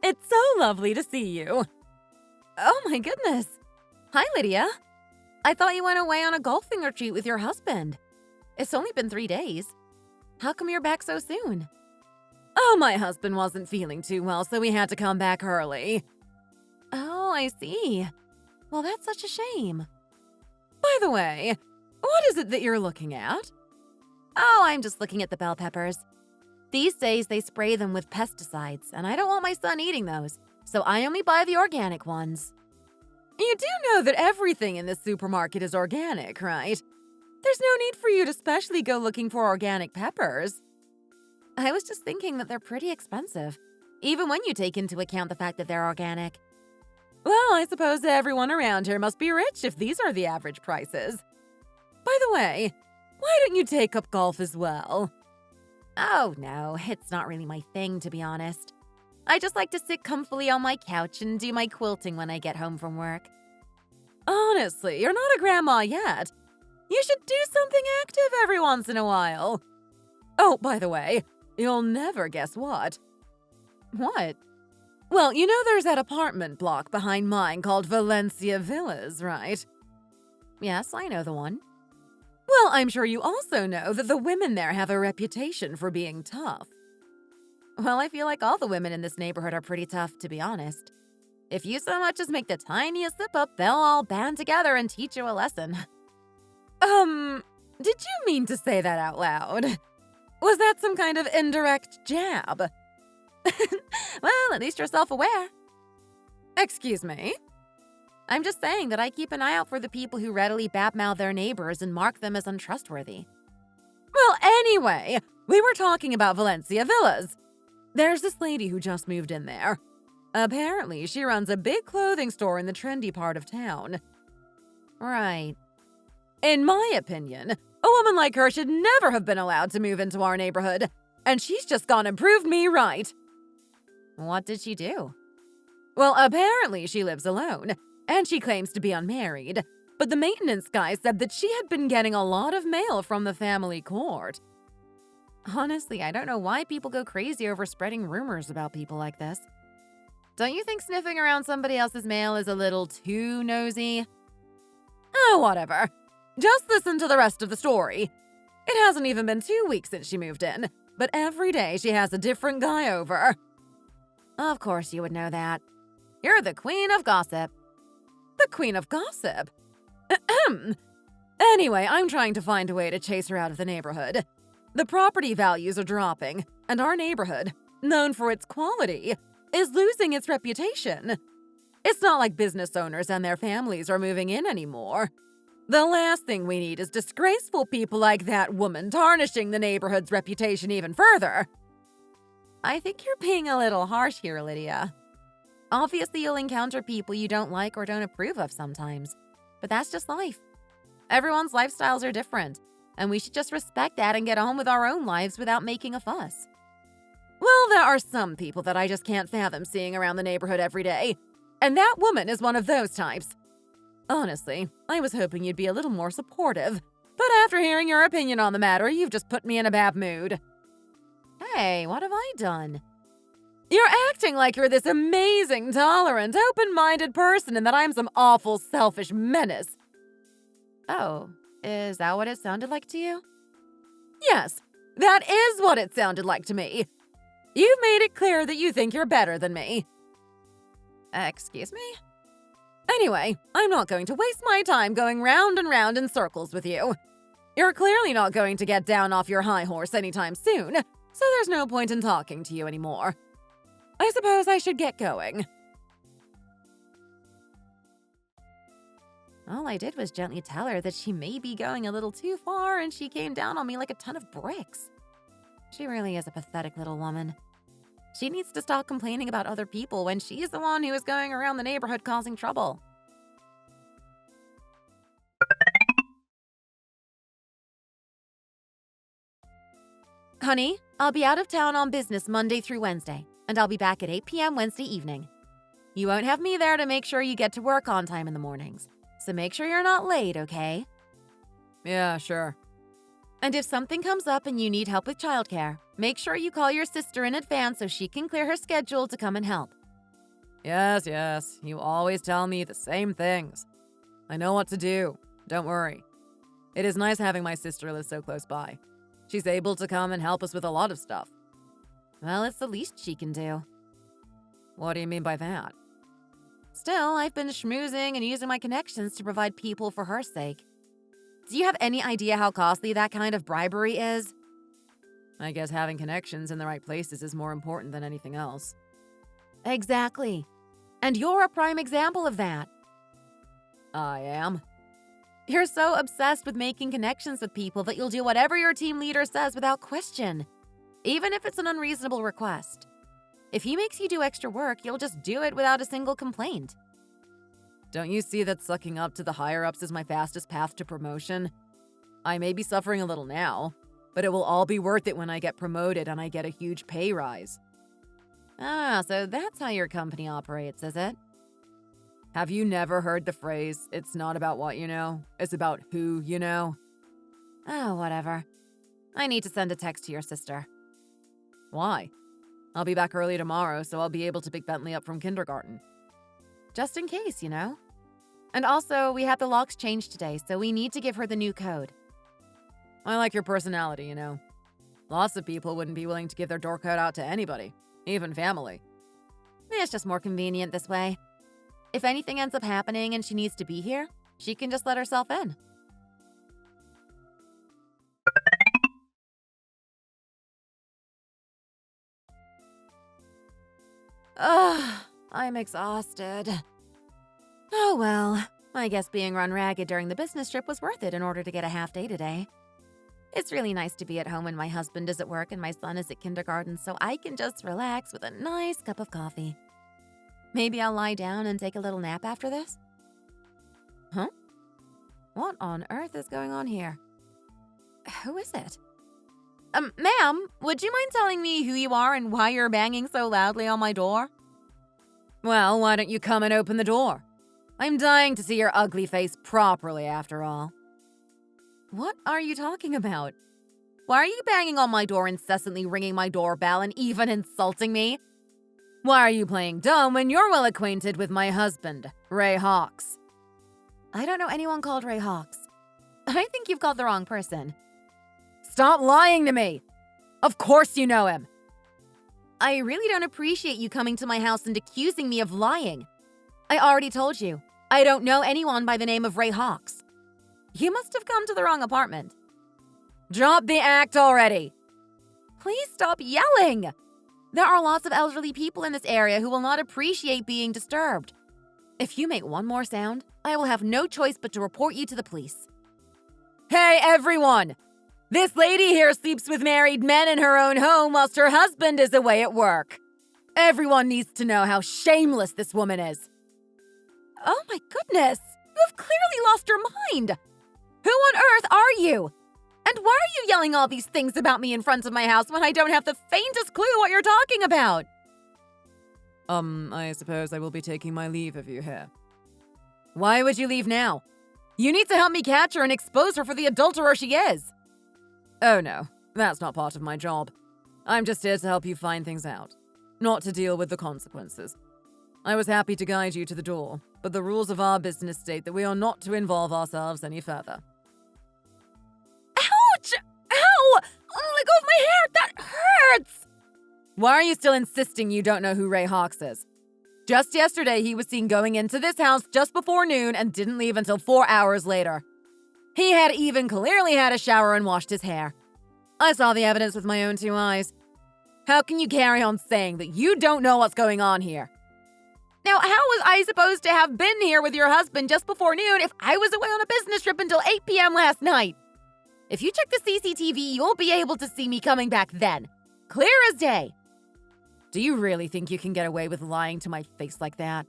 It's so lovely to see you. Oh my goodness. Hi, Lydia. I thought you went away on a golfing retreat with your husband. It's only been 3 days. How come you're back so soon? Oh, my husband wasn't feeling too well, so we had to come back early. Oh, I see. Well, that's such a shame. By the way, what is it that you're looking at? Oh, I'm just looking at the bell peppers. These days, they spray them with pesticides, and I don't want my son eating those, so I only buy the organic ones. You do know that everything in this supermarket is organic, right? There's no need for you to specially go looking for organic peppers. I was just thinking that they're pretty expensive, even when you take into account the fact that they're organic. Well, I suppose everyone around here must be rich if these are the average prices. By the way, why don't you take up golf as well? Oh, no, it's not really my thing, to be honest. I just like to sit comfily on my couch and do my quilting when I get home from work. Honestly, you're not a grandma yet. You should do something active every once in a while. Oh, by the way, you'll never guess what. What? Well, you know there's that apartment block behind mine called Valencia Villas, right? Yes, I know the one. Well, I'm sure you also know that the women there have a reputation for being tough. Well, I feel like all the women in this neighborhood are pretty tough, to be honest. If you so much as make the tiniest slip-up, they'll all band together and teach you a lesson. Did you mean to say that out loud? Was that some kind of indirect jab? Well, at least you're self-aware. Excuse me? I'm just saying that I keep an eye out for the people who readily badmouth their neighbors and mark them as untrustworthy. Well, anyway, we were talking about Valencia Villas. There's this lady who just moved in there. Apparently, she runs a big clothing store in the trendy part of town. Right. In my opinion, a woman like her should never have been allowed to move into our neighborhood, and she's just gone and proved me right. What did she do? Well, apparently she lives alone, and she claims to be unmarried, but the maintenance guy said that she had been getting a lot of mail from the family court. Honestly, I don't know why people go crazy over spreading rumors about people like this. Don't you think sniffing around somebody else's mail is a little too nosy? Oh, whatever. Just listen to the rest of the story. It hasn't even been 2 weeks since she moved in, but every day she has a different guy over. Of course you would know that. You're the queen of gossip. The queen of gossip? Ahem. Anyway, I'm trying to find a way to chase her out of the neighborhood. The property values are dropping, and our neighborhood, known for its quality, is losing its reputation. It's not like business owners and their families are moving in anymore. The last thing we need is disgraceful people like that woman tarnishing the neighborhood's reputation even further. I think you're being a little harsh here, Lydia. Obviously, you'll encounter people you don't like or don't approve of sometimes, but that's just life. Everyone's lifestyles are different, and we should just respect that and get on with our own lives without making a fuss. Well, there are some people that I just can't fathom seeing around the neighborhood every day, and that woman is one of those types. Honestly, I was hoping you'd be a little more supportive, but after hearing your opinion on the matter, you've just put me in a bad mood. Hey, what have I done? You're acting like you're this amazing, tolerant, open-minded person and that I'm some awful, selfish menace. Oh, is that what it sounded like to you? Yes, that is what it sounded like to me. You've made it clear that you think you're better than me. Excuse me? Anyway, I'm not going to waste my time going round and round in circles with you. You're clearly not going to get down off your high horse anytime soon, so there's no point in talking to you anymore. I suppose I should get going. All I did was gently tell her that she may be going a little too far, and she came down on me like a ton of bricks. She really is a pathetic little woman. She needs to stop complaining about other people when she's the one who is going around the neighborhood causing trouble. Honey, I'll be out of town on business Monday through Wednesday, and I'll be back at 8 p.m. Wednesday evening. You won't have me there to make sure you get to work on time in the mornings, so make sure you're not late, okay? Yeah, sure. And if something comes up and you need help with childcare, make sure you call your sister in advance so she can clear her schedule to come and help. Yes, yes, you always tell me the same things. I know what to do. Don't worry. It is nice having my sister live so close by. She's able to come and help us with a lot of stuff. Well, it's the least she can do. What do you mean by that? Still, I've been schmoozing and using my connections to provide people for her sake. Do you have any idea how costly that kind of bribery is? I guess having connections in the right places is more important than anything else. Exactly. And you're a prime example of that. I am. You're so obsessed with making connections with people that you'll do whatever your team leader says without question, even if it's an unreasonable request. If he makes you do extra work, you'll just do it without a single complaint. Don't you see that sucking up to the higher-ups is my fastest path to promotion? I may be suffering a little now, but it will all be worth it when I get promoted and I get a huge pay rise. Ah, so that's how your company operates, is it? Have you never heard the phrase, it's not about what you know, it's about who you know? Oh, whatever. I need to send a text to your sister. Why? I'll be back early tomorrow, so I'll be able to pick Bentley up from kindergarten. Just in case, you know? And also, we had the locks changed today, so we need to give her the new code. I like your personality, you know. Lots of people wouldn't be willing to give their door code out to anybody, even family. It's just more convenient this way. If anything ends up happening and she needs to be here, she can just let herself in. Ugh, I'm exhausted. Oh well, I guess being run ragged during the business trip was worth it in order to get a half day today. It's really nice to be at home when my husband is at work and my son is at kindergarten, so I can just relax with a nice cup of coffee. Maybe I'll lie down and take a little nap after this? Huh? What on earth is going on here? Who is it? Ma'am, would you mind telling me who you are and why you're banging so loudly on my door? Well, why don't you come and open the door? I'm dying to see your ugly face properly, after all. What are you talking about? Why are you banging on my door, incessantly ringing my doorbell, and even insulting me? Why are you playing dumb when you're well acquainted with my husband, Ray Hawks? I don't know anyone called Ray Hawks. I think you've called the wrong person. Stop lying to me! Of course you know him! I really don't appreciate you coming to my house and accusing me of lying. I already told you, I don't know anyone by the name of Ray Hawks. You must have come to the wrong apartment. Drop the act already! Please stop yelling! There are lots of elderly people in this area who will not appreciate being disturbed. If you make one more sound, I will have no choice but to report you to the police. Hey, everyone! This lady here sleeps with married men in her own home whilst her husband is away at work. Everyone needs to know how shameless this woman is. Oh my goodness! You have clearly lost your mind! Who on earth are you? And why are you yelling all these things about me in front of my house when I don't have the faintest clue what you're talking about? I suppose I will be taking my leave of you here. Why would you leave now? You need to help me catch her and expose her for the adulterer she is. Oh no, that's not part of my job. I'm just here to help you find things out, not to deal with the consequences. I was happy to guide you to the door, but the rules of our business state that we are not to involve ourselves any further. Ouch! Ow! Oh, let go of my hair! That hurts! Why are you still insisting you don't know who Ray Hawks is? Just yesterday, he was seen going into this house just before noon and didn't leave until 4 hours later. He had even clearly had a shower and washed his hair. I saw the evidence with my own 2 eyes. How can you carry on saying that you don't know what's going on here? Now, how was I supposed to have been here with your husband just before noon if I was away on a business trip until 8 p.m. last night? If you check the CCTV, you'll be able to see me coming back then. Clear as day. Do you really think you can get away with lying to my face like that?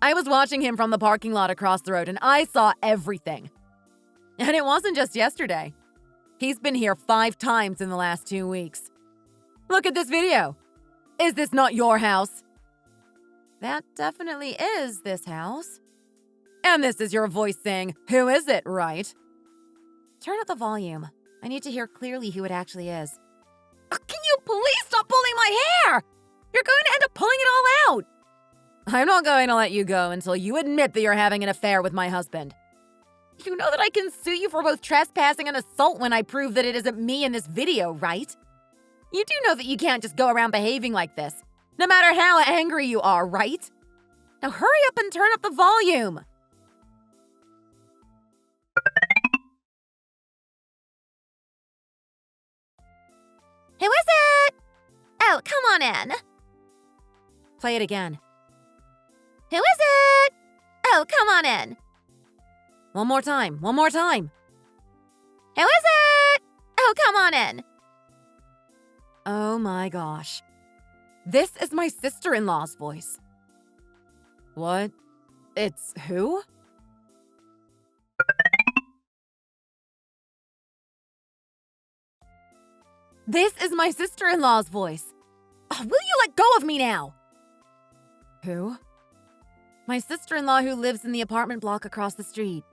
I was watching him from the parking lot across the road and I saw everything. And it wasn't just yesterday. He's been here 5 times in the last 2 weeks. Look at this video. Is this not your house? That definitely is this house. And this is your voice saying, "Who is it?" right? Turn up the volume. I need to hear clearly who it actually is. Can you please stop pulling my hair? You're going to end up pulling it all out. I'm not going to let you go until you admit that you're having an affair with my husband. You know that I can sue you for both trespassing and assault when I prove that it isn't me in this video, right? You do know that you can't just go around behaving like this, no matter how angry you are, right? Now hurry up and turn up the volume! Who is it? Oh, come on in. Play it again. Who is it? Oh, come on in. One more time. Who is it? Oh, come on in. Oh my gosh. This is my sister-in-law's voice. What? It's who? This is my sister-in-law's voice. Oh, will you let go of me now? Who? My sister-in-law who lives in the apartment block across the street.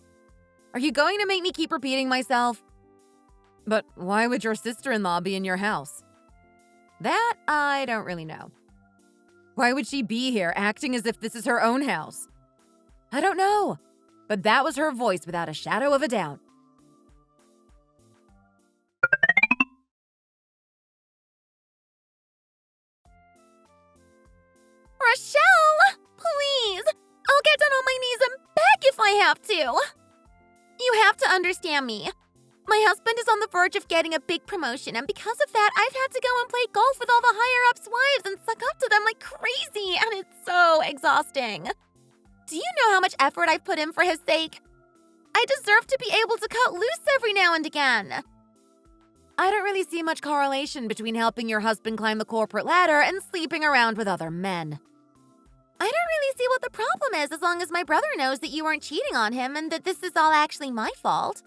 Are you going to make me keep repeating myself? But why would your sister-in-law be in your house? That I don't really know. Why would she be here acting as if this is her own house? I don't know. But that was her voice without a shadow of a doubt. Rochelle! Please! I'll get down on my knees and beg if I have to. You have to understand me. My husband is on the verge of getting a big promotion, and because of that, I've had to go and play golf with all the higher-ups' wives and suck up to them like crazy, and it's so exhausting. Do you know how much effort I've put in for his sake? I deserve to be able to cut loose every now and again. I don't really see much correlation between helping your husband climb the corporate ladder and sleeping around with other men. I don't really see what the problem is as long as my brother knows that you weren't cheating on him and that this is all actually my fault.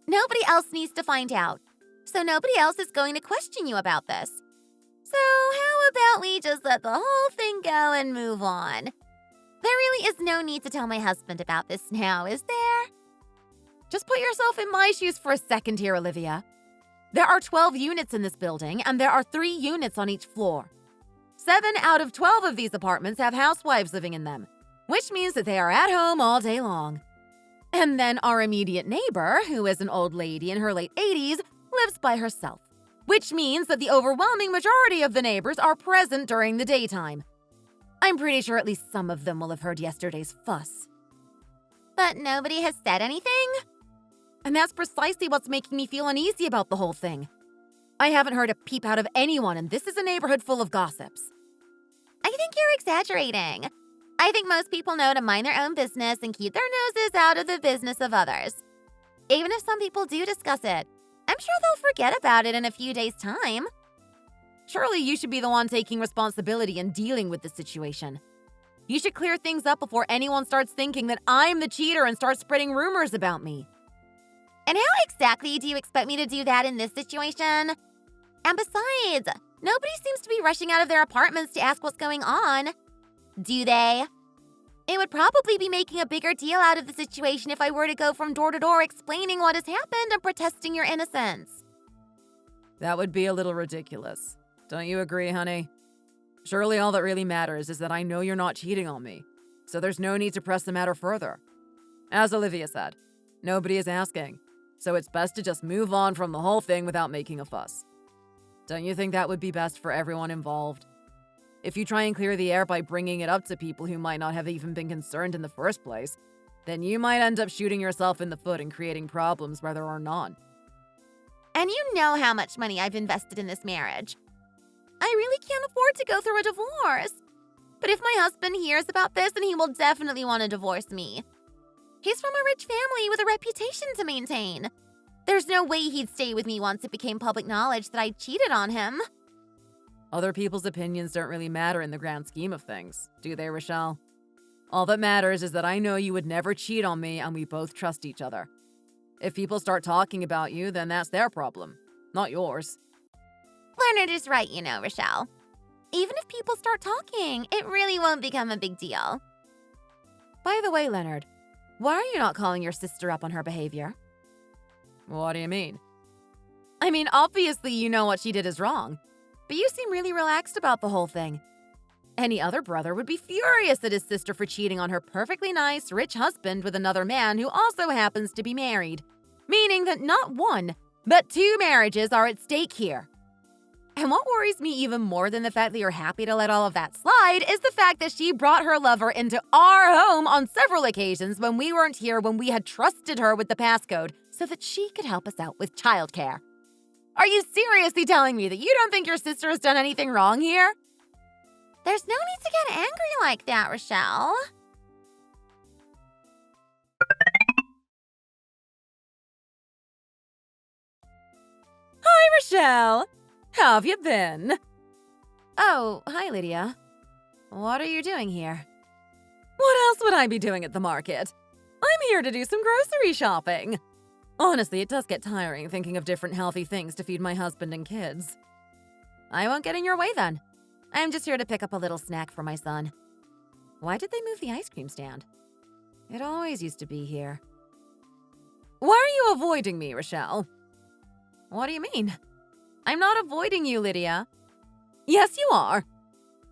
Nobody else needs to find out, so nobody else is going to question you about this. So how about we just let the whole thing go and move on? There really is no need to tell my husband about this now, is there? Just put yourself in my shoes for a second here, Olivia. There are 12 units in this building, and there are 3 units on each floor. 7 out of 12 of these apartments have housewives living in them, which means that they are at home all day long. And then our immediate neighbor, who is an old lady in her late 80s, lives by herself, which means that the overwhelming majority of the neighbors are present during the daytime. I'm pretty sure at least some of them will have heard yesterday's fuss. But nobody has said anything? And that's precisely what's making me feel uneasy about the whole thing. I haven't heard a peep out of anyone, and this is a neighborhood full of gossips. I think you're exaggerating. I think most people know to mind their own business and keep their noses out of the business of others. Even if some people do discuss it, I'm sure they'll forget about it in a few days' time. Surely you should be the one taking responsibility and dealing with the situation. You should clear things up before anyone starts thinking that I'm the cheater and starts spreading rumors about me. And how exactly do you expect me to do that in this situation? And besides, nobody seems to be rushing out of their apartments to ask what's going on. Do they? It would probably be making a bigger deal out of the situation if I were to go from door to door explaining what has happened and protesting your innocence. That would be a little ridiculous. Don't you agree, honey? Surely all that really matters is that I know you're not cheating on me, so there's no need to press the matter further. As Olivia said, nobody is asking, so it's best to just move on from the whole thing without making a fuss. Don't you think that would be best for everyone involved? If you try and clear the air by bringing it up to people who might not have even been concerned in the first place, then you might end up shooting yourself in the foot and creating problems where there are none. And you know how much money I've invested in this marriage. I really can't afford to go through a divorce. But if my husband hears about this, then he will definitely want to divorce me. He's from a rich family with a reputation to maintain. There's no way he'd stay with me once it became public knowledge that I cheated on him. Other people's opinions don't really matter in the grand scheme of things, do they, Rochelle? All that matters is that I know you would never cheat on me and we both trust each other. If people start talking about you, then that's their problem, not yours. Leonard is right, you know, Rochelle. Even if people start talking, it really won't become a big deal. By the way, Leonard, why are you not calling your sister up on her behavior? What do you mean? I mean, obviously you know what she did is wrong, but you seem really relaxed about the whole thing. Any other brother would be furious at his sister for cheating on her perfectly nice, rich husband with another man who also happens to be married, meaning that not one, but two marriages are at stake here. And what worries me even more than the fact that you're happy to let all of that slide is the fact that she brought her lover into our home on several occasions when we weren't here, when we had trusted her with the passcode so that she could help us out with childcare. Are you seriously telling me that you don't think your sister has done anything wrong here? There's no need to get angry like that, Rochelle. Hi, Rochelle. How have you been? Oh, hi, Lydia. What are you doing here? What else would I be doing at the market? I'm here to do some grocery shopping. Honestly, it does get tiring thinking of different healthy things to feed my husband and kids. I won't get in your way then. I'm just here to pick up a little snack for my son. Why did they move the ice cream stand? It always used to be here. Why are you avoiding me, Rochelle? What do you mean? I'm not avoiding you, Lydia. Yes, you are.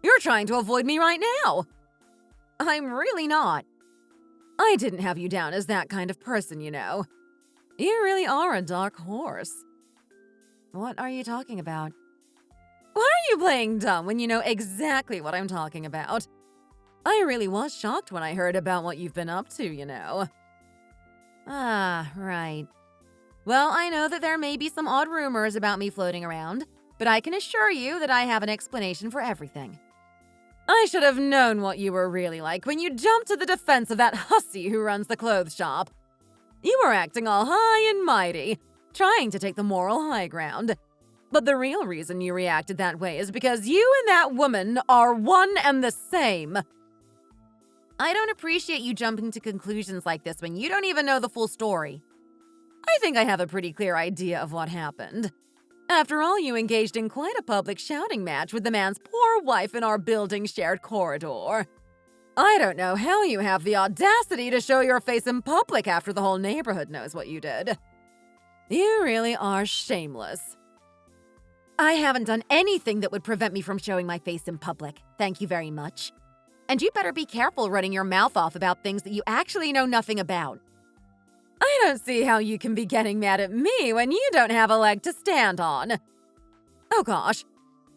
You're trying to avoid me right now. I'm really not. I didn't have you down as that kind of person, you know. You really are a dark horse. What are you talking about? Why are you playing dumb when you know exactly what I'm talking about? I really was shocked when I heard about what you've been up to, you know. Ah, right. Well, I know that there may be some odd rumors about me floating around, but I can assure you that I have an explanation for everything. I should have known what you were really like when you jumped to the defense of that hussy who runs the clothes shop. You were acting all high and mighty, trying to take the moral high ground. But the real reason you reacted that way is because you and that woman are one and the same. I don't appreciate you jumping to conclusions like this when you don't even know the full story. I think I have a pretty clear idea of what happened. After all, you engaged in quite a public shouting match with the man's poor wife in our building's shared corridor. I don't know how you have the audacity to show your face in public after the whole neighborhood knows what you did. You really are shameless. I haven't done anything that would prevent me from showing my face in public, thank you very much. And you better be careful running your mouth off about things that you actually know nothing about. I don't see how you can be getting mad at me when you don't have a leg to stand on. Oh gosh,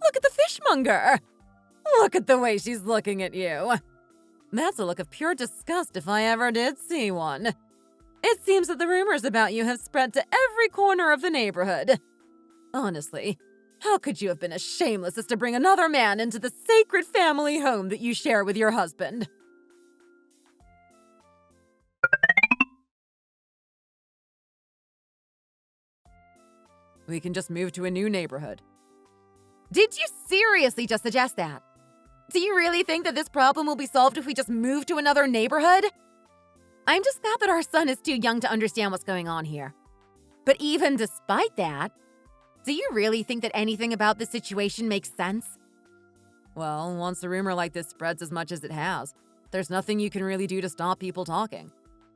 look at the fishmonger. Look at the way she's looking at you. That's a look of pure disgust if I ever did see one. It seems that the rumors about you have spread to every corner of the neighborhood. Honestly, how could you have been as shameless as to bring another man into the sacred family home that you share with your husband? We can just move to a new neighborhood. Did you seriously just suggest that? Do you really think that this problem will be solved if we just move to another neighborhood? I'm just glad that our son is too young to understand what's going on here. But even despite that, do you really think that anything about this situation makes sense? Well, once a rumor like this spreads as much as it has, there's nothing you can really do to stop people talking.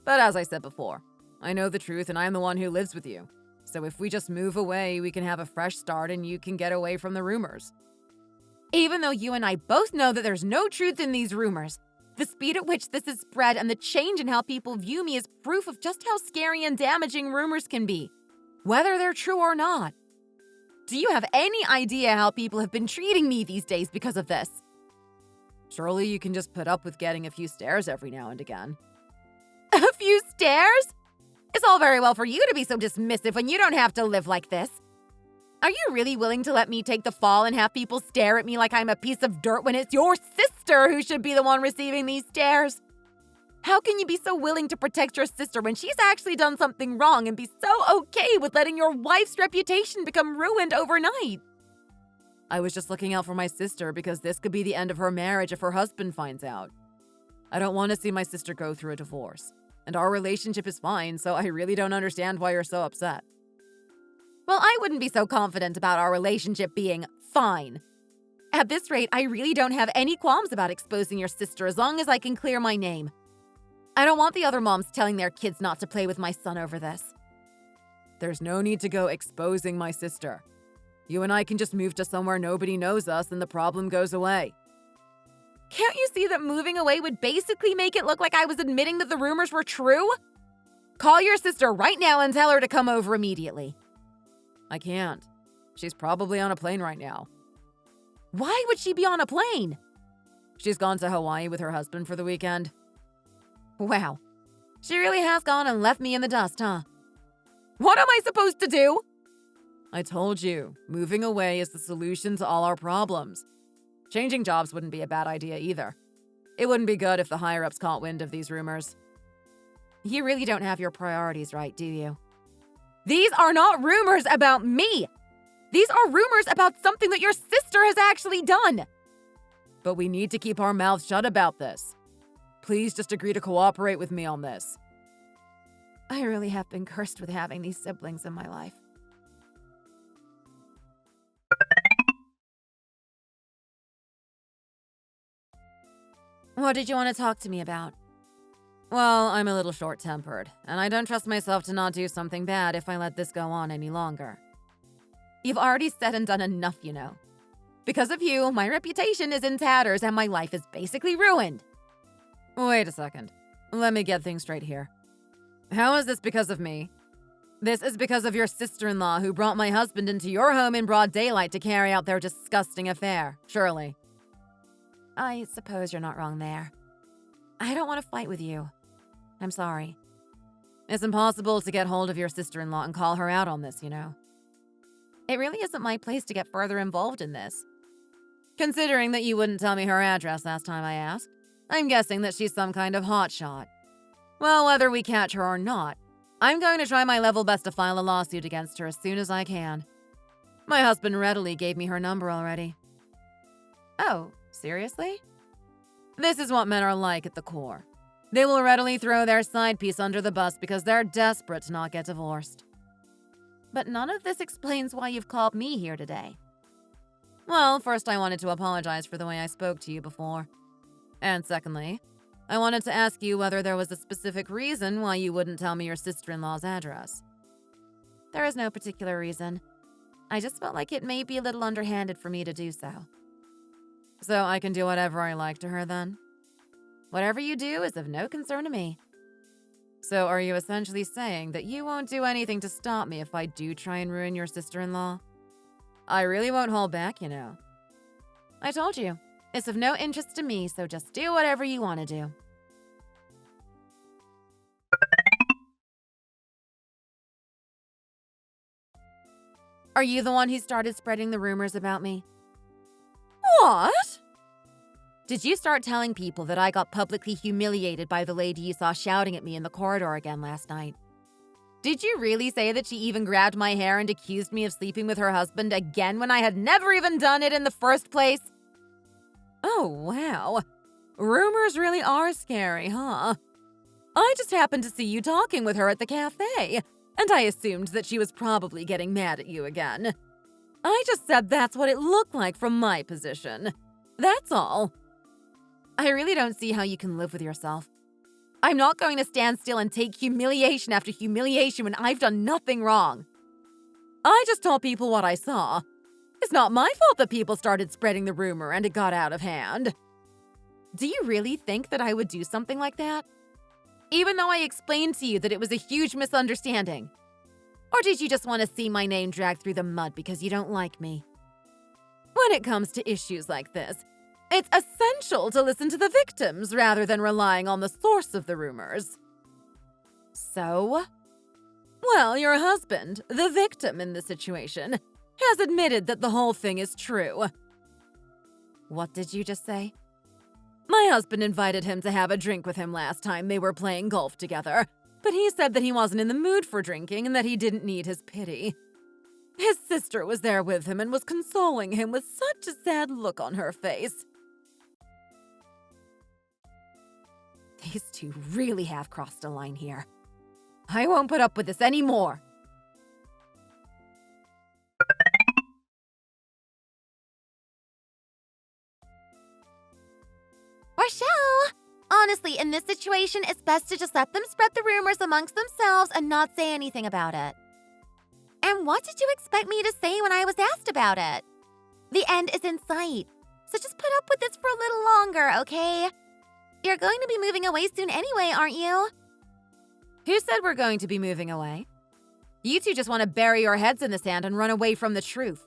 But as I said before, I know the truth and I'm the one who lives with you. So if we just move away, we can have a fresh start and you can get away from the rumors. Even though you and I both know that there's no truth in these rumors, the speed at which this is spread and the change in how people view me is proof of just how scary and damaging rumors can be, whether they're true or not. Do you have any idea how people have been treating me these days because of this? Surely you can just put up with getting a few stares every now and again. A few stares? It's all very well for you to be so dismissive when you don't have to live like this. Are you really willing to let me take the fall and have people stare at me like I'm a piece of dirt when it's your sister who should be the one receiving these stares? How can you be so willing to protect your sister when she's actually done something wrong and be so okay with letting your wife's reputation become ruined overnight? I was just looking out for my sister because this could be the end of her marriage if her husband finds out. I don't want to see my sister go through a divorce. And our relationship is fine, so I really don't understand why you're so upset. Well, I wouldn't be so confident about our relationship being fine. At this rate, I really don't have any qualms about exposing your sister as long as I can clear my name. I don't want the other moms telling their kids not to play with my son over this. There's no need to go exposing my sister. You and I can just move to somewhere nobody knows us and the problem goes away. Can't you see that moving away would basically make it look like I was admitting that the rumors were true? Call your sister right now and tell her to come over immediately. I can't. She's probably on a plane right now. Why would she be on a plane? She's gone to Hawaii with her husband for the weekend. Wow. She really has gone and left me in the dust, huh? What am I supposed to do? I told you, moving away is the solution to all our problems. Changing jobs wouldn't be a bad idea either. It wouldn't be good if the higher-ups caught wind of these rumors. You really don't have your priorities right, do you? These are not rumors about me! These are rumors about something that your sister has actually done! But we need to keep our mouths shut about this. Please just agree to cooperate with me on this. I really have been cursed with having these siblings in my life. What did you want to talk to me about? Well, I'm a little short-tempered, and I don't trust myself to not do something bad if I let this go on any longer. You've already said and done enough, you know. Because of you, my reputation is in tatters and my life is basically ruined. Wait a second. Let me get things straight here. How is this because of me? This is because of your sister-in-law who brought my husband into your home in broad daylight to carry out their disgusting affair, surely. I suppose you're not wrong there. I don't want to fight with you. I'm sorry. It's impossible to get hold of your sister-in-law and call her out on this, you know. It really isn't my place to get further involved in this. Considering that you wouldn't tell me her address last time I asked, I'm guessing that she's some kind of hotshot. Well, whether we catch her or not, I'm going to try my level best to file a lawsuit against her as soon as I can. My husband readily gave me her number already. Oh, seriously? This is what men are like at the core. They will readily throw their side piece under the bus because they're desperate to not get divorced. But none of this explains why you've called me here today. Well, first I wanted to apologize for the way I spoke to you before. And secondly, I wanted to ask you whether there was a specific reason why you wouldn't tell me your sister-in-law's address. There is no particular reason. I just felt like it may be a little underhanded for me to do so. So I can do whatever I like to her then? Whatever you do is of no concern to me. So are you essentially saying that you won't do anything to stop me if I do try and ruin your sister-in-law? I really won't hold back, you know. I told you, it's of no interest to me, so just do whatever you want to do. Are you the one who started spreading the rumors about me? What? Did you start telling people that I got publicly humiliated by the lady you saw shouting at me in the corridor again last night? Did you really say that she even grabbed my hair and accused me of sleeping with her husband again when I had never even done it in the first place? Oh, wow. Rumors really are scary, huh? I just happened to see you talking with her at the cafe, and I assumed that she was probably getting mad at you again. I just said that's what it looked like from my position. That's all. I really don't see how you can live with yourself. I'm not going to stand still and take humiliation after humiliation when I've done nothing wrong. I just told people what I saw. It's not my fault that people started spreading the rumor and it got out of hand. Do you really think that I would do something like that? Even though I explained to you that it was a huge misunderstanding? Or did you just want to see my name dragged through the mud because you don't like me? When it comes to issues like this, it's essential to listen to the victims rather than relying on the source of the rumors. So? Well, your husband, the victim in this situation, has admitted that the whole thing is true. What did you just say? My husband invited him to have a drink with him last time they were playing golf together, but he said that he wasn't in the mood for drinking and that he didn't need his pity. His sister was there with him and was consoling him with such a sad look on her face. These two really have crossed a line here. I won't put up with this anymore. Rochelle! Honestly, in this situation, it's best to just let them spread the rumors amongst themselves and not say anything about it. And what did you expect me to say when I was asked about it? The end is in sight. So just put up with this for a little longer, okay? You're going to be moving away soon anyway, aren't you? Who said we're going to be moving away? You two just want to bury your heads in the sand and run away from the truth.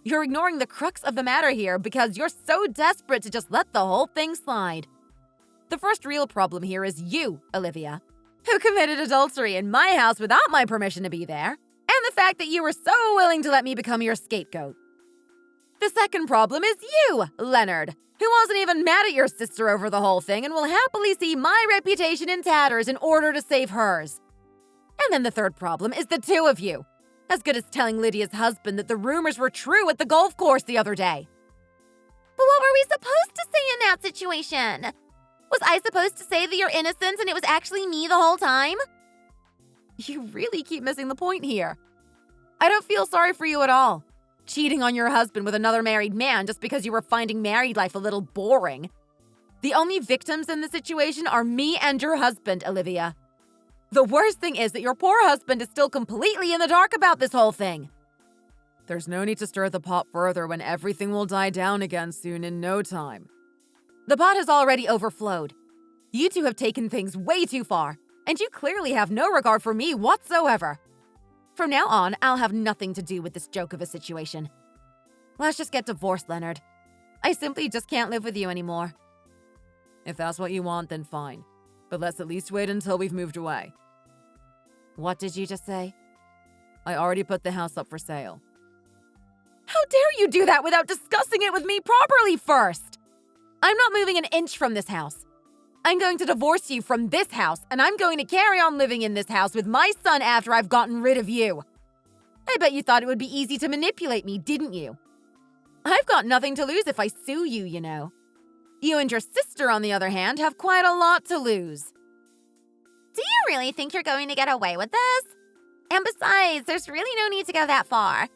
You're ignoring the crux of the matter here because you're so desperate to just let the whole thing slide. The first real problem here is you, Olivia, who committed adultery in my house without my permission to be there, and the fact that you were so willing to let me become your scapegoat. The second problem is you, Leonard, who wasn't even mad at your sister over the whole thing and will happily see my reputation in tatters in order to save hers. And then the third problem is the two of you, as good as telling Lydia's husband that the rumors were true at the golf course the other day. But what were we supposed to say in that situation? Was I supposed to say that you're innocent and it was actually me the whole time? You really keep missing the point here. I don't feel sorry for you at all. Cheating on your husband with another married man just because you were finding married life a little boring. The only victims in the situation are me and your husband, Olivia. The worst thing is that your poor husband is still completely in the dark about this whole thing. There's no need to stir the pot further when everything will die down again soon in no time. The pot has already overflowed. You two have taken things way too far, and you clearly have no regard for me whatsoever. From now on, I'll have nothing to do with this joke of a situation. Let's just get divorced, Leonard. I simply just can't live with you anymore. If that's what you want, then fine. But let's at least wait until we've moved away. What did you just say? I already put the house up for sale. How dare you do that without discussing it with me properly first? I'm not moving an inch from this house. I'm going to divorce you from this house, and I'm going to carry on living in this house with my son after I've gotten rid of you. I bet you thought it would be easy to manipulate me, didn't you? I've got nothing to lose if I sue you, you know. You and your sister, on the other hand, have quite a lot to lose. Do you really think you're going to get away with this? And besides, there's really no need to go that far.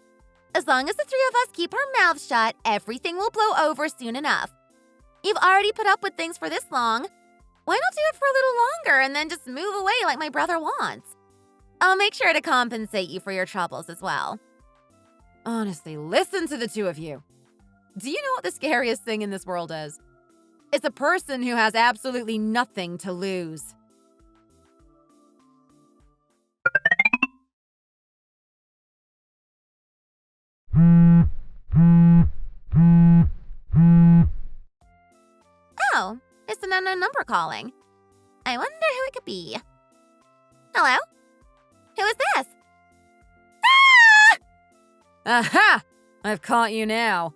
As long as the three of us keep our mouths shut, everything will blow over soon enough. You've already put up with things for this long. Why not do it for a little longer and then just move away like my brother wants? I'll make sure to compensate you for your troubles as well. Honestly, listen to the two of you. Do you know what the scariest thing in this world is? It's a person who has absolutely nothing to lose. Oh, it's an unknown number calling. I wonder who it could be. Hello? Who is this? Ah! Aha! I've caught you now.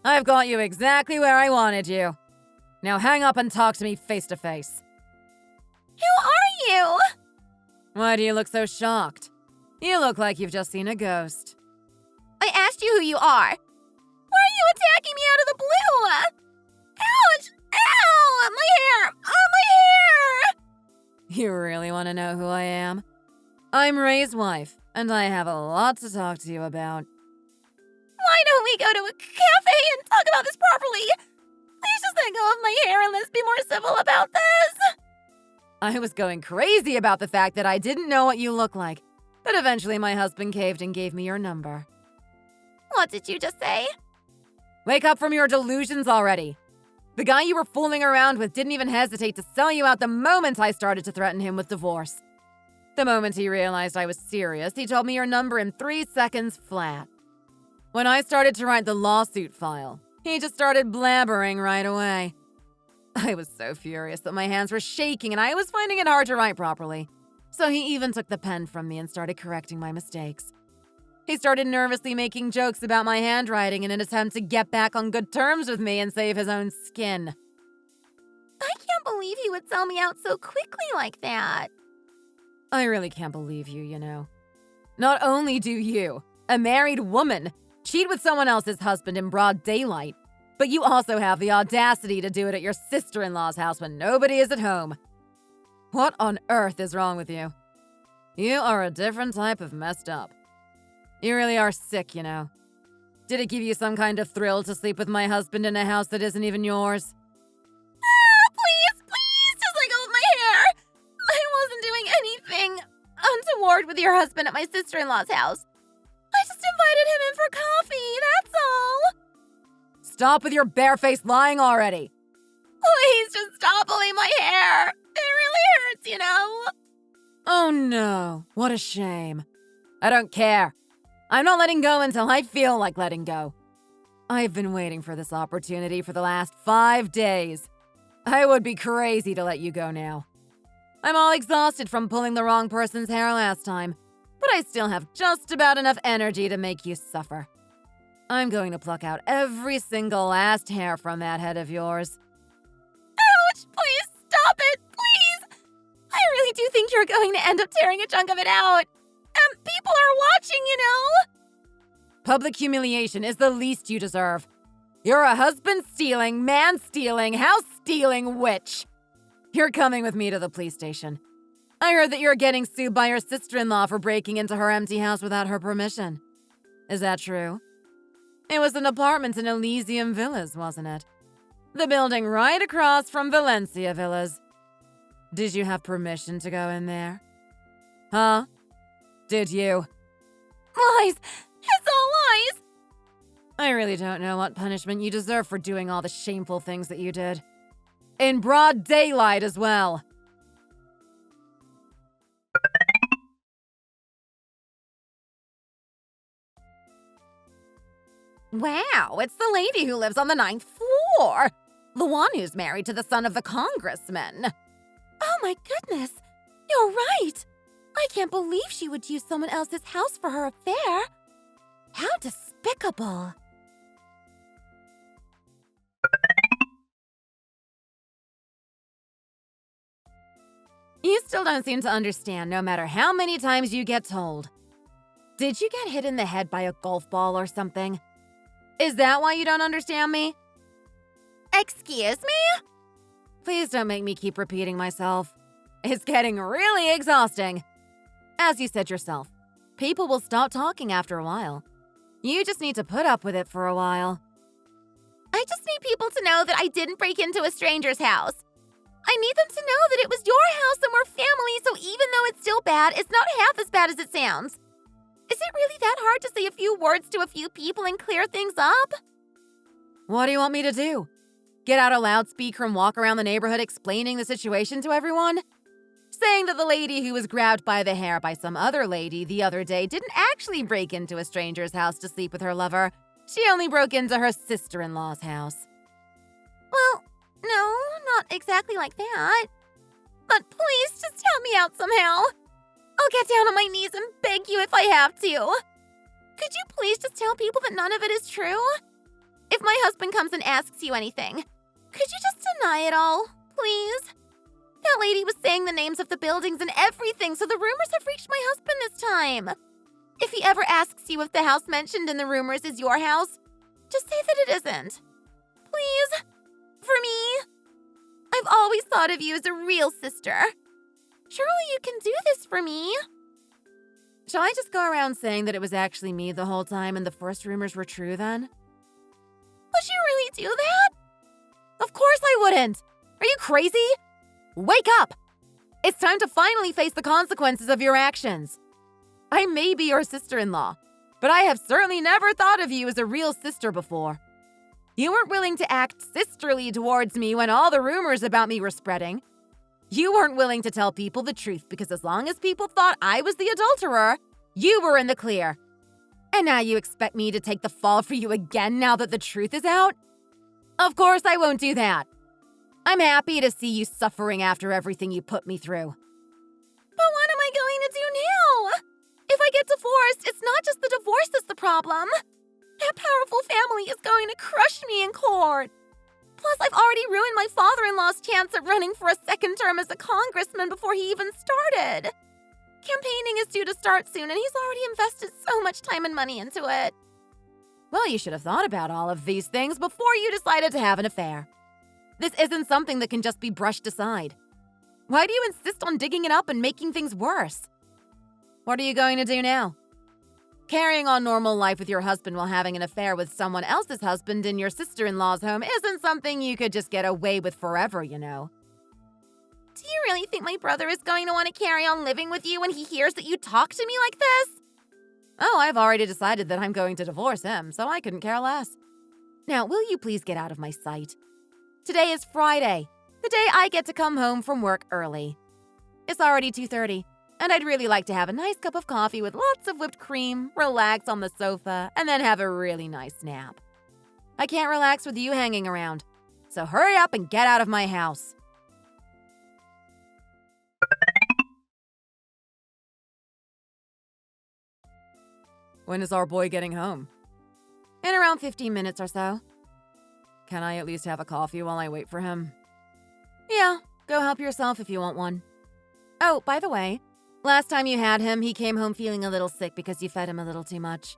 I've got you exactly where I wanted you. Now hang up and talk to me face to face. Who are you? Why do you look so shocked? You look like you've just seen a ghost. I asked you who you are. Why are you attacking me out of the blue? Ouch! Ow! My hair! Oh, my hair! You really want to know who I am? I'm Ray's wife, and I have a lot to talk to you about. Why don't we go to a cafe and talk about this properly? Please just let go of my hair and let's be more civil about this. I was going crazy about the fact that I didn't know what you look like, but eventually my husband caved and gave me your number. What did you just say? Wake up from your delusions already. The guy you were fooling around with didn't even hesitate to sell you out the moment I started to threaten him with divorce. The moment he realized I was serious, he told me your number in 3 seconds flat. When I started to write the lawsuit file, he just started blabbering right away. I was so furious that my hands were shaking and I was finding it hard to write properly. So he even took the pen from me and started correcting my mistakes. He started nervously making jokes about my handwriting in an attempt to get back on good terms with me and save his own skin. I can't believe he would sell me out so quickly like that. I really can't believe you, you know. Not only do you, a married woman, cheat with someone else's husband in broad daylight, but you also have the audacity to do it at your sister-in-law's house when nobody is at home. What on earth is wrong with you? You are a different type of messed up. You really are sick, you know. Did it give you some kind of thrill to sleep with my husband in a house that isn't even yours? Please, just let go of my hair. I wasn't doing anything untoward with your husband at my sister-in-law's house. I just invited him in for coffee, that's all. Stop with your barefaced lying already. Please just stop pulling my hair. It really hurts, you know? Oh no, what a shame. I don't care. I'm not letting go until I feel like letting go. I've been waiting for this opportunity for the last 5 days. I would be crazy to let you go now. I'm all exhausted from pulling the wrong person's hair last time, but I still have just about enough energy to make you suffer. I'm going to pluck out every single last hair from that head of yours. Ouch! Please stop it! Please! I really do think you're going to end up tearing a chunk of it out. People are watching, you know? Public humiliation is the least you deserve. You're a husband-stealing, man-stealing, house-stealing witch. You're coming with me to the police station. I heard that you're getting sued by your sister-in-law for breaking into her empty house without her permission. Is that true? It was an apartment in Elysium Villas, wasn't it? The building right across from Valencia Villas. Did you have permission to go in there? Huh? Did you? Lies! It's all lies! I really don't know what punishment you deserve for doing all the shameful things that you did. In broad daylight as well. Wow, it's the lady who lives on the 9th floor. The one who's married to the son of the congressman. Oh my goodness, you're right. I can't believe she would use someone else's house for her affair. How despicable. You still don't seem to understand no matter how many times you get told. Did you get hit in the head by a golf ball or something? Is that why you don't understand me? Excuse me? Please don't make me keep repeating myself. It's getting really exhausting. As you said yourself, people will stop talking after a while. You just need to put up with it for a while. I just need people to know that I didn't break into a stranger's house. I need them to know that it was your house and we're family, so even though it's still bad, it's not half as bad as it sounds. Is it really that hard to say a few words to a few people and clear things up? What do you want me to do? Get out a loudspeaker and walk around the neighborhood explaining the situation to everyone? Saying that the lady who was grabbed by the hair by some other lady the other day didn't actually break into a stranger's house to sleep with her lover. She only broke into her sister-in-law's house. Well, no, not exactly like that. But please just help me out somehow. I'll get down on my knees and beg you if I have to. Could you please just tell people that none of it is true? If my husband comes and asks you anything, could you just deny it all, please? That lady was saying the names of the buildings and everything, so the rumors have reached my husband this time. If he ever asks you if the house mentioned in the rumors is your house, just say that it isn't. Please? For me? I've always thought of you as a real sister. Surely you can do this for me. Shall I just go around saying that it was actually me the whole time and the first rumors were true then? Would you really do that? Of course I wouldn't! Are you crazy? Wake up! It's time to finally face the consequences of your actions. I may be your sister-in-law, but I have certainly never thought of you as a real sister before. You weren't willing to act sisterly towards me when all the rumors about me were spreading. You weren't willing to tell people the truth because as long as people thought I was the adulterer, you were in the clear. And now you expect me to take the fall for you again now that the truth is out? Of course I won't do that. I'm happy to see you suffering after everything you put me through. But what am I going to do now? If I get divorced, it's not just the divorce that's the problem. That powerful family is going to crush me in court. Plus, I've already ruined my father-in-law's chance at running for a second term as a congressman before he even started. Campaigning is due to start soon, and he's already invested so much time and money into it. Well, you should have thought about all of these things before you decided to have an affair. This isn't something that can just be brushed aside. Why do you insist on digging it up and making things worse? What are you going to do now? Carrying on normal life with your husband while having an affair with someone else's husband in your sister-in-law's home isn't something you could just get away with forever, you know. Do you really think my brother is going to want to carry on living with you when he hears that you talk to me like this? Oh, I've already decided that I'm going to divorce him, so I couldn't care less. Now, will you please get out of my sight? Today is Friday, the day I get to come home from work early. It's already 2:30, and I'd really like to have a nice cup of coffee with lots of whipped cream, relax on the sofa, and then have a really nice nap. I can't relax with you hanging around, so hurry up and get out of my house. When is our boy getting home? In around 15 minutes or so. Can I at least have a coffee while I wait for him? Yeah, go help yourself if you want one. Oh, by the way, last time you had him, he came home feeling a little sick because you fed him a little too much.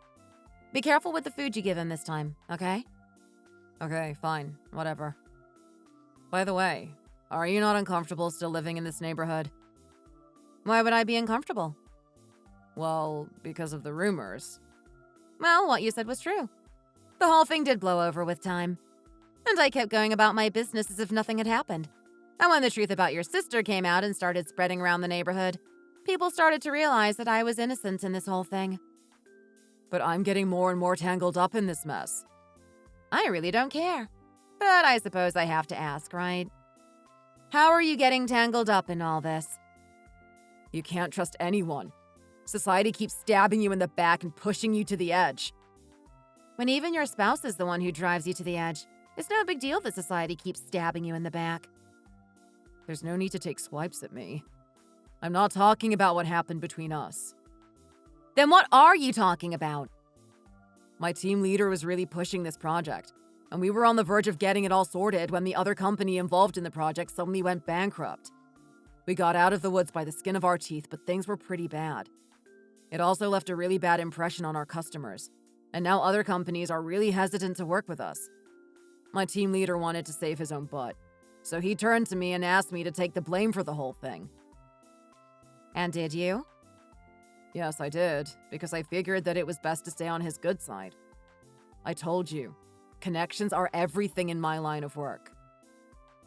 Be careful with the food you give him this time, okay? Okay, fine, whatever. By the way, are you not uncomfortable still living in this neighborhood? Why would I be uncomfortable? Well, because of the rumors. Well, what you said was true. The whole thing did blow over with time. And I kept going about my business as if nothing had happened. And when the truth about your sister came out and started spreading around the neighborhood, people started to realize that I was innocent in this whole thing. But I'm getting more and more tangled up in this mess. I really don't care. But I suppose I have to ask, right? How are you getting tangled up in all this? You can't trust anyone. Society keeps stabbing you in the back and pushing you to the edge. When even your spouse is the one who drives you to the edge, it's no big deal that society keeps stabbing you in the back. There's no need to take swipes at me. I'm not talking about what happened between us. Then what are you talking about? My team leader was really pushing this project, and we were on the verge of getting it all sorted when the other company involved in the project suddenly went bankrupt. We got out of the woods by the skin of our teeth, but things were pretty bad. It also left a really bad impression on our customers, and now other companies are really hesitant to work with us. My team leader wanted to save his own butt, so he turned to me and asked me to take the blame for the whole thing. And did you? Yes, I did, because I figured that it was best to stay on his good side. I told you, connections are everything in my line of work.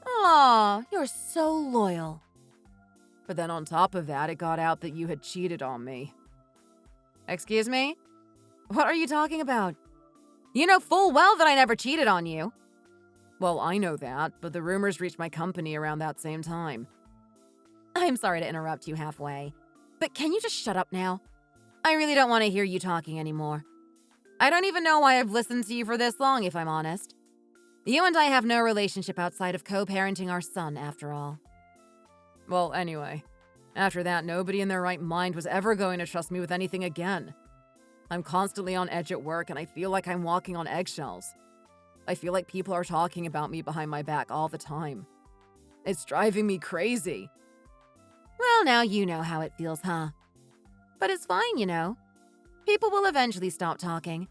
Aw, you're so loyal. But then on top of that, it got out that you had cheated on me. Excuse me? What are you talking about? You know full well that I never cheated on you. Well, I know that, but the rumors reached my company around that same time. I'm sorry to interrupt you halfway, but can you just shut up now? I really don't want to hear you talking anymore. I don't even know why I've listened to you for this long, if I'm honest. You and I have no relationship outside of co-parenting our son, after all. Well, anyway, after that, nobody in their right mind was ever going to trust me with anything again. I'm constantly on edge at work, and I feel like I'm walking on eggshells. I feel like people are talking about me behind my back all the time. It's driving me crazy. Well, now you know how it feels, huh? But it's fine, you know. People will eventually stop talking.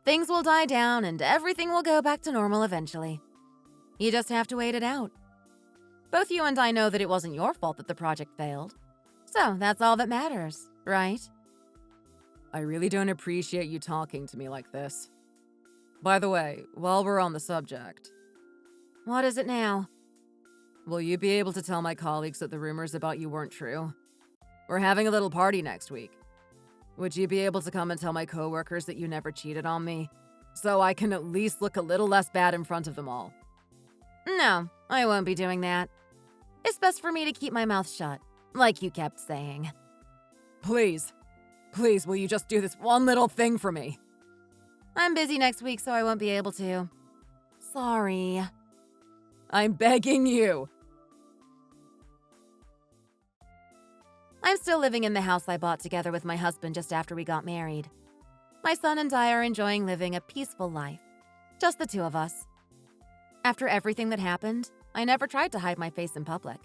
Things will die down and everything will go back to normal eventually. You just have to wait it out. Both you and I know that it wasn't your fault that the project failed. So that's all that matters, right? I really don't appreciate you talking to me like this. By the way, while we're on the subject... What is it now? Will you be able to tell my colleagues that the rumors about you weren't true? We're having a little party next week. Would you be able to come and tell my coworkers that you never cheated on me? So I can at least look a little less bad in front of them all. No, I won't be doing that. It's best for me to keep my mouth shut, like you kept saying. Please, will you just do this one little thing for me? I'm busy next week, so I won't be able to. Sorry. I'm begging you. I'm still living in the house I bought together with my husband just after we got married. My son and I are enjoying living a peaceful life. Just the two of us. After everything that happened, I never tried to hide my face in public.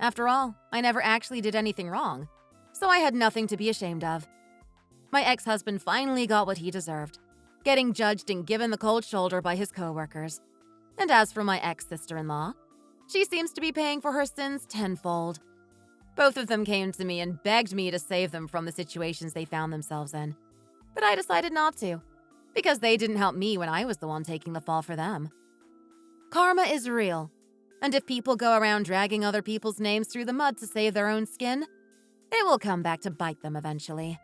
After all, I never actually did anything wrong, so I had nothing to be ashamed of. My ex-husband finally got what he deserved, getting judged and given the cold shoulder by his coworkers. And as for my ex-sister-in-law, she seems to be paying for her sins tenfold. Both of them came to me and begged me to save them from the situations they found themselves in. But I decided not to, because they didn't help me when I was the one taking the fall for them. Karma is real, and if people go around dragging other people's names through the mud to save their own skin, it will come back to bite them eventually.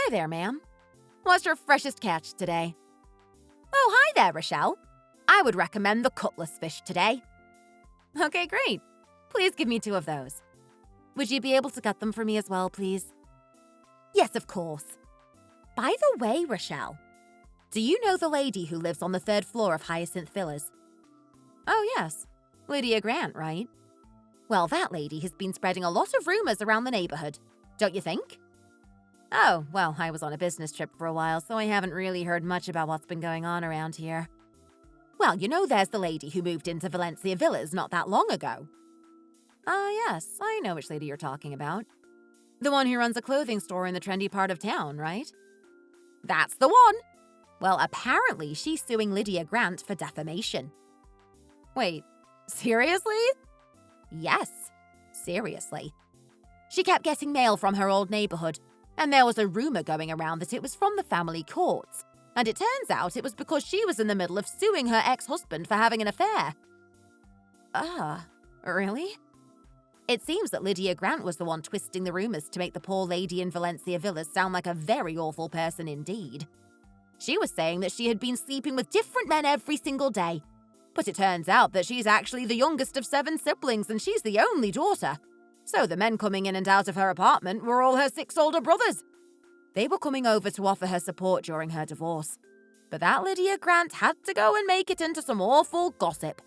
Hi there, ma'am. What's your freshest catch today? Oh, hi there, Rochelle. I would recommend the cutlass fish today. Okay, great. Please give me 2 of those. Would you be able to cut them for me as well, please? Yes, of course. By the way, Rochelle, do you know the lady who lives on the 3rd floor of Hyacinth Villas? Oh, yes. Lydia Grant, right? Well, that lady has been spreading a lot of rumors around the neighborhood, don't you think? Oh, well, I was on a business trip for a while, so I haven't really heard much about what's been going on around here. Well, you know there's the lady who moved into Valencia Villas not that long ago. Yes, I know which lady you're talking about. The one who runs a clothing store in the trendy part of town, right? That's the one. Well, apparently she's suing Lydia Grant for defamation. Wait, seriously? Yes, seriously. She kept getting mail from her old neighborhood, and there was a rumor going around that it was from the family courts. And it turns out it was because she was in the middle of suing her ex-husband for having an affair. Really? It seems that Lydia Grant was the one twisting the rumors to make the poor lady in Valencia Villas sound like a very awful person indeed. She was saying that she had been sleeping with different men every single day. But it turns out that she's actually the youngest of 7 siblings and she's the only daughter. So the men coming in and out of her apartment were all her 6 older brothers. They were coming over to offer her support during her divorce. But that Lydia Grant had to go and make it into some awful gossip.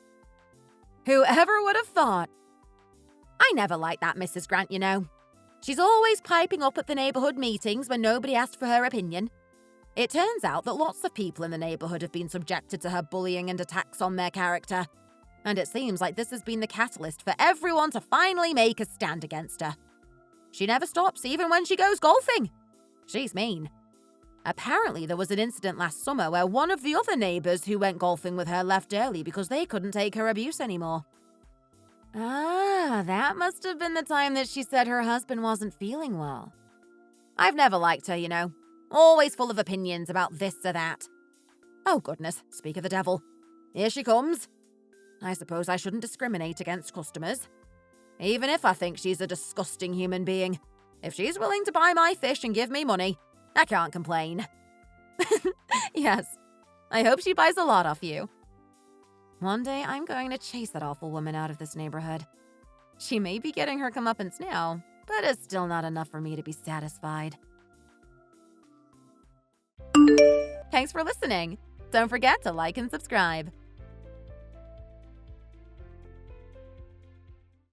Whoever would have thought? I never liked that Mrs. Grant, you know. She's always piping up at the neighborhood meetings when nobody asked for her opinion. It turns out that lots of people in the neighborhood have been subjected to her bullying and attacks on their character. And it seems like this has been the catalyst for everyone to finally make a stand against her. She never stops, even when she goes golfing. She's mean. Apparently, there was an incident last summer where one of the other neighbors who went golfing with her left early because they couldn't take her abuse anymore. That must have been the time that she said her husband wasn't feeling well. I've never liked her, you know. Always full of opinions about this or that. Oh, goodness, speak of the devil. Here she comes. I suppose I shouldn't discriminate against customers. Even if I think she's a disgusting human being. If she's willing to buy my fish and give me money, I can't complain. Yes, I hope she buys a lot off you. One day, I'm going to chase that awful woman out of this neighborhood. She may be getting her comeuppance now, but it's still not enough for me to be satisfied. Thanks for listening. Don't forget to like and subscribe.